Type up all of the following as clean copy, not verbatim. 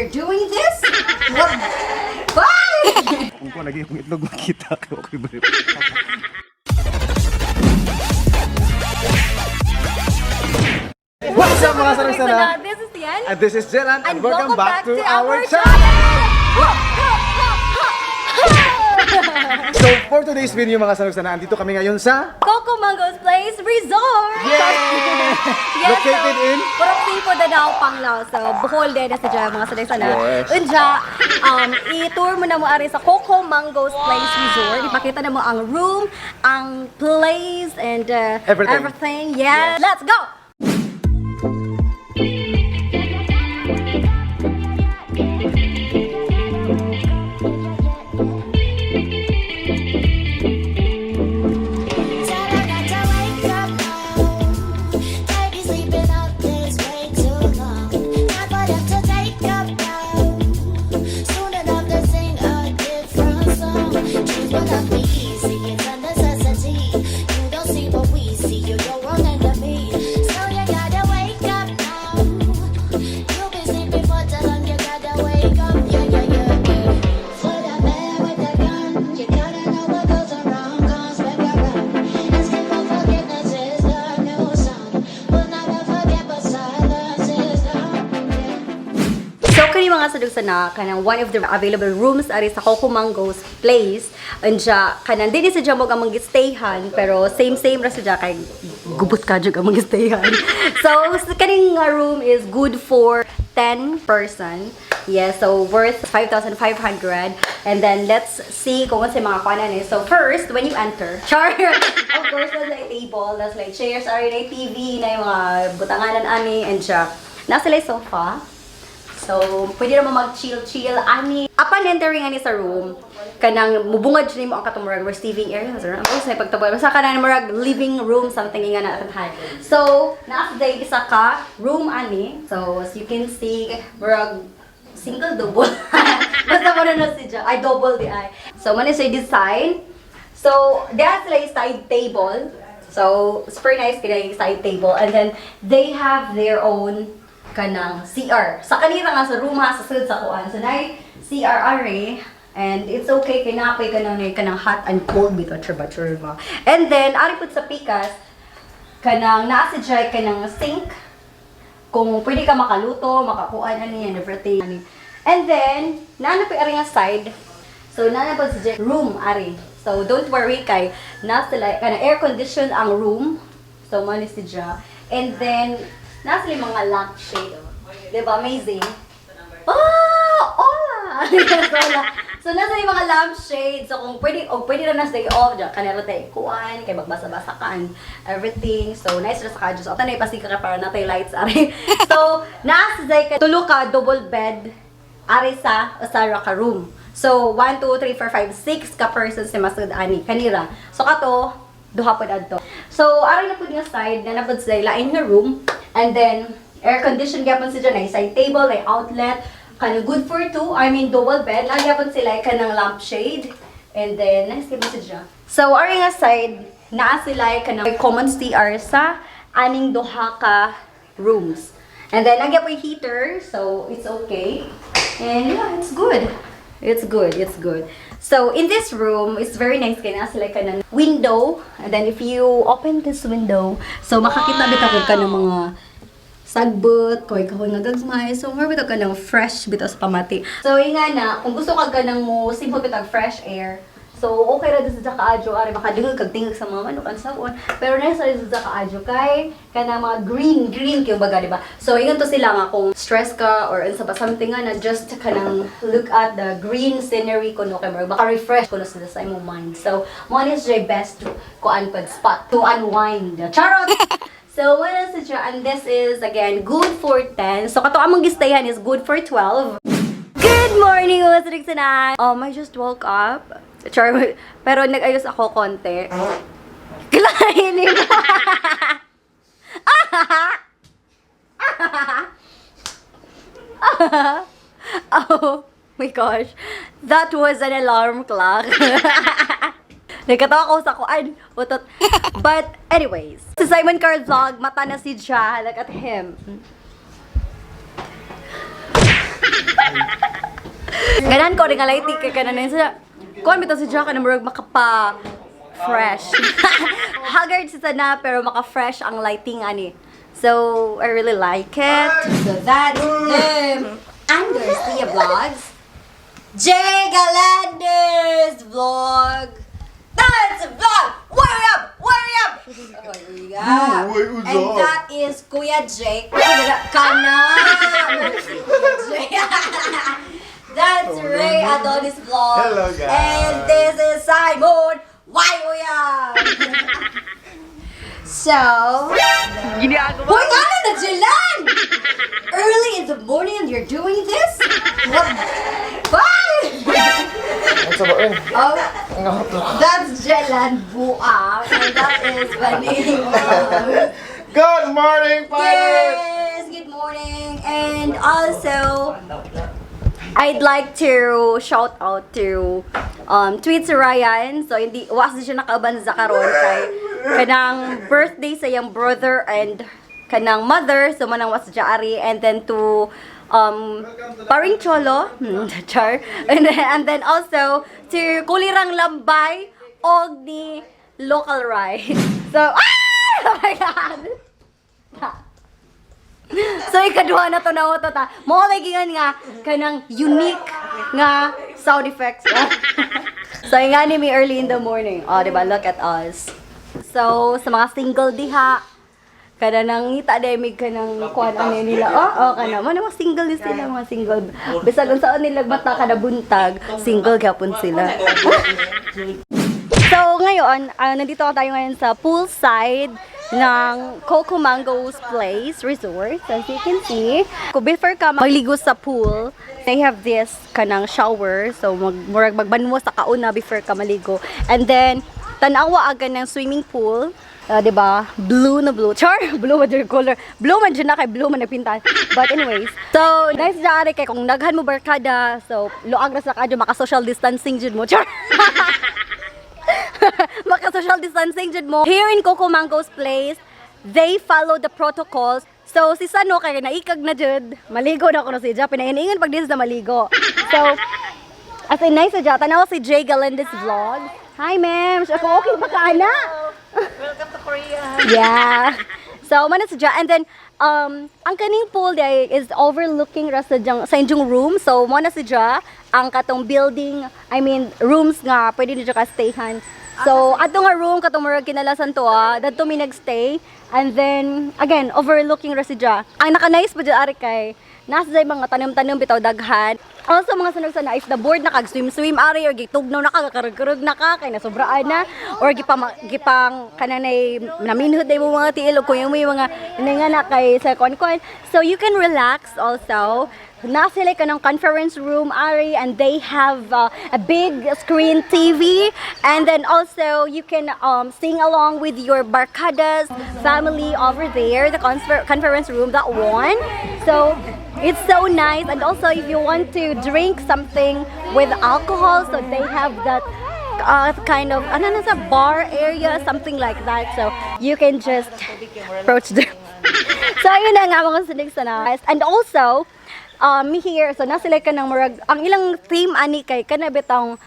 you're doing this? What? Bye! Kung ko lagi yung itlog makita ko, okay ba? What's up mga sarang-sarang? This is Yan. And this is Jelan and welcome back to our channel! So for today's video mga sarang-sarang, andito kami ngayon sa Coco Mango's Place Resort! Yes! Located in Pareng po na Panglao. So, Bohol din na sa dyan, mga sanay-sana. Yes. Unja, i-tour mo na mo ari sa Coco Mango's Place Resort. Ipakita na mo ang room, ang place, and everything. Yes. Let's go! Mga sadug-sana kanang one of the available rooms ari sa Coco Mango's Place. Anja kanang dili sa jamog ang mag-stayhan pero same ra sa kay gubot ka jud ang mag-stayhan. So kaning room is good for 10 person. Yes, so worth 5,500. And then let's see kung ano sa mga kuanan eh. So first, when you enter, of course there's like table, there's like chairs, ari na TV, na yung mga butanganan ani and siya. Nasa like sofa. So, pwede naman mag-chill-chill. Ani, upon entering ani sa room, kanang mubungad siya mo ang katumurag receiving area. Ano sa pagtabay? Basta kanang murag living room, something nga na atanhan. So, naasa day isa ka room ani. So, as you can see, murag single double. Basta mo na si Jack. Ay, double di ay. So, man is yung design. So, there's like side table. So, super nice kaya yung side table. And then, they have their own kanang CR. Sa kanila nga sa room ha, sa sud sa kuan. So, na CR array. And it's okay, kinapay ka kanang hot and cold bito, churba. And then, ari pud sa pikas, kanang naasa dyan kanang sink. Kung pwede ka makaluto, makakuan, ano yan, everything. And then, naanapay ari nga side. So, naanapay sa room, ari. So, don't worry kay, nasa like, kanang air condition ang room. So, manis si dyan. And then, nasa yung mga lampshade. Diba? Amazing. Oh! Hola! So, nasa yung mga lampshade. So, kung pwede na nasa yung off dyan, kanero tayo kuhan, kay magbasa-basa ka and everything. So, nice na sa kadyo. So, tanay pasig ka para natay lights, ari. So, nasa dyan ka, tulo ka, double bed, ari sa usara ka room. So, 1, 2, 3, 4, 5, 6 ka person si masud ani kanira. So, kato, duha po adto. So, ari na po nga side, na napod sa lain nga room. And then, air condition gyapon si dyan, side table, ay outlet, kanang good for 2, I mean double bed, nagyapon sila kanang lampshade. And then, nice gyapon si dyan. So, ari nga side, naa sila kanang common CR sa aning duha ka rooms. And then, nagyapon heater, so it's okay. And yeah, it's good. It's good. So, in this room, it's very nice kaya nasa like kanang window. And then, if you open this window, so makakita bitaw ka ng mga sagbot, koy-koy nga gagmay. So, more bitaw ka ng fresh bitaw sa pamati. So, yung nga na, kung gusto ka ng mo simple bitaw fresh air, so, okay ra din sa kaadyo, ari makadingog kag-tingog sa mga manok and so on. Pero nasa rin sa kaadyo kay kana mga green kay baga, diba? So, ingon to sila nga kung stress ka or sa something nga na just kanang look at the green scenery kuno kay baka refresh kuno sa imong mind. So, mo is the best to kuan pag spot to unwind. Charot. So, what is it? And this is again good for 10. So, kato among gistayan is good for 12. Good morning, mga sarigsanan! I just woke up. Pero nag-ayos ako konti. Kilainin mo! Oh my gosh. That was an alarm clock. Nagkatawa ko sa kuan. But anyways. Si Karl Vlog, mata na si Ja. Look at him. Ganan ko rin nga lighting kay kanan sa kuan bitaw si Jack na murag makapa fresh. Haggard si sana pero maka-fresh ang lighting ani. So I really like it. So that's Garcia Vlogs. Jgalendez Vlog. That's a vlog. Worry up, worry up. Oh, here we go. And that is Kuya Jake. Kana. That's ReyAdonis Vlogs. Hello, guys. And this is Simon. Why Kuya? So, hoy, ano na Jelan? Early in the morning and you're doing this? What? Bye! Oh, that's Jelan Buang, and that is Vaneeng Vlogs. Good morning, Payter! Yes, good morning. And also, I'd like to shout out to Twits Ryan. So, hindi, was siya nakabanza karon kay kanang birthday sa iyang brother and kanang mother. So, manang was Jari. And then to Pareng Chulo, char. And then also to Kulirang Lambay og the local rice. So, oh my God! So, ikaduha na to na to ta. Mo gingan nga kanang unique nga sound effects. So, nga ni me early in the morning. Oh, diba? Look at us. So, sa mga single diha, kada nang ngita demig ka ng kuan ano nila. Oh, kana mo mga single din sila, mga single. Bisag unsa nila bata kada buntag, single gapon sila. So, ngayon, nandito tayo ngayon sa poolside ng Coco Mango's Place Resort. As you can see, before ka magligo sa pool, they have this kanang shower. So, murag magbanmo sa kauna before ka maligo. And then, tanawa aga ng swimming pool. Diba? Blue na blue. Char! Blue man yung color. Blue man dyan na kay blue man nagpintan. But anyways. So, nice dyan kay kung naghan mo barkada. So, luag na sa kadyo, maka-social distancing dyan mo. Char! Maka-social distancing dyan mo. Here in Coco Mango's Place, they follow the protocols. So, si Sano kaya naikag na dyan. Maligo na ako na si Jap. Pinaingan pag din sa maligo. So, as in nice dyan, tanaw si Jgalendez Vlogs. Hi, ma'am. Ako okay ba ka, ana? Welcome to Korea. Yeah. So, man sa and then ang kaning pool day is overlooking ra sa inyong room. So, mo na sa ang katong building, I mean, rooms nga pwede niyo ka stayhan. So, ato nga room katong murag kinalasan to dadto mi nagstay. And then again, overlooking ra sa ang naka-nice pa ari kay nasa day mga tanom-tanom bitaw daghan. Also mga sunog sa if the board na kag swim ari or gitugnaw na kakarug-karug na ka kay nasobraan na or gipang kananay naminhod day mo mga tiil o kuya mo yung mga nga na kay sa kon. So you can relax also. Nasa sila ka ng conference room ari and they have a big screen TV and then also you can sing along with your barkadas family over there, the conference room, that one. So it's so nice. And also if you want to drink something with alcohol, so they have that kind of sa bar area, something like that. So you can just approach them. So yun na nga mga sunig sana. And also here, so nasila ka ng murag, ang ilang theme ani kay kanabitang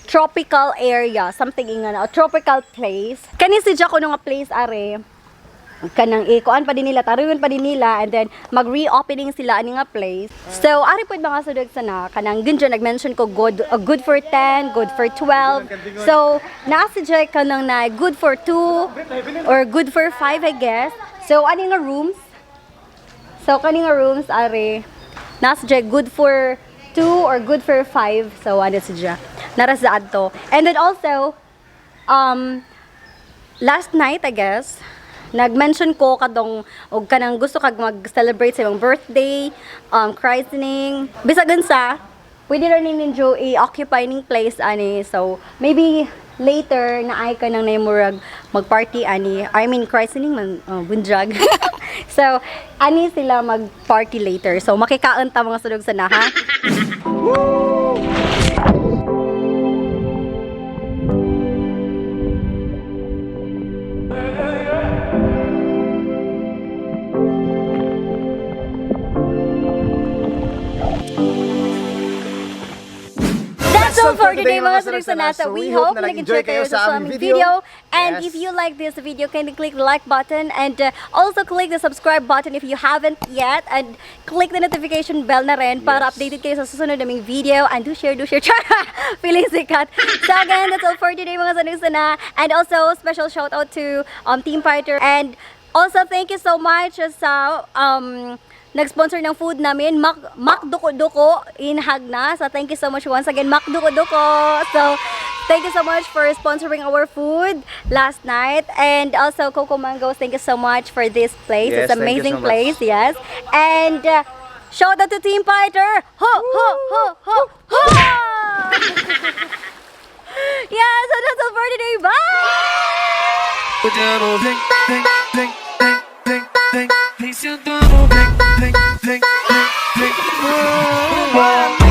tropical area, something ingana, a tropical place. Kani si Jaco nga place are kanang ikuan pa din nila, taruyon pa din nila, and then mag-reopening sila ani nga place. So ari pud mga sudog sana kanang ginjo nag-mention ko good for 10, good for 12. So naa si Jaco kanang na good for 2 or good for 5 I guess. So ani nga rooms. So kani nga rooms are nasa good for 2 or good for 5. So, ano siya? Narasaad to. And then also, last night, I guess, nag-mention ko kadong og kanang gusto kag mag-celebrate sa imong birthday, christening. Bisagan sa, pwede rin ninyo i-occupy ning place ani. So, maybe later na ay ka nang naimurag mag-party ani. I mean, christening man, bunjag. So, ani sila mag-party later. So, makikaon ta mga sudog sana, ha? all for today mga sadugsanasa. We hope na nag-enjoy kayo sa aming video. And if you like this video, kindly click the like button and also click the subscribe button if you haven't yet. And click the notification bell na rin para updated kayo sa susunod naming video. And do share. Feeling sikat. So again, that's all for today mga sadugsana. And also, special shout out to Team Payter. And also, thank you so much sa nag-sponsor ng food namin, Mac Duko in Hagna. So thank you so much once again, Mac Duko. So thank you so much for sponsoring our food last night. And also Coco Mangoes, thank you so much for this place. Yes, It's an amazing place, yes. And shout out to Team Payter. Ho! Yeah, so that's all for today. Bye! Wow.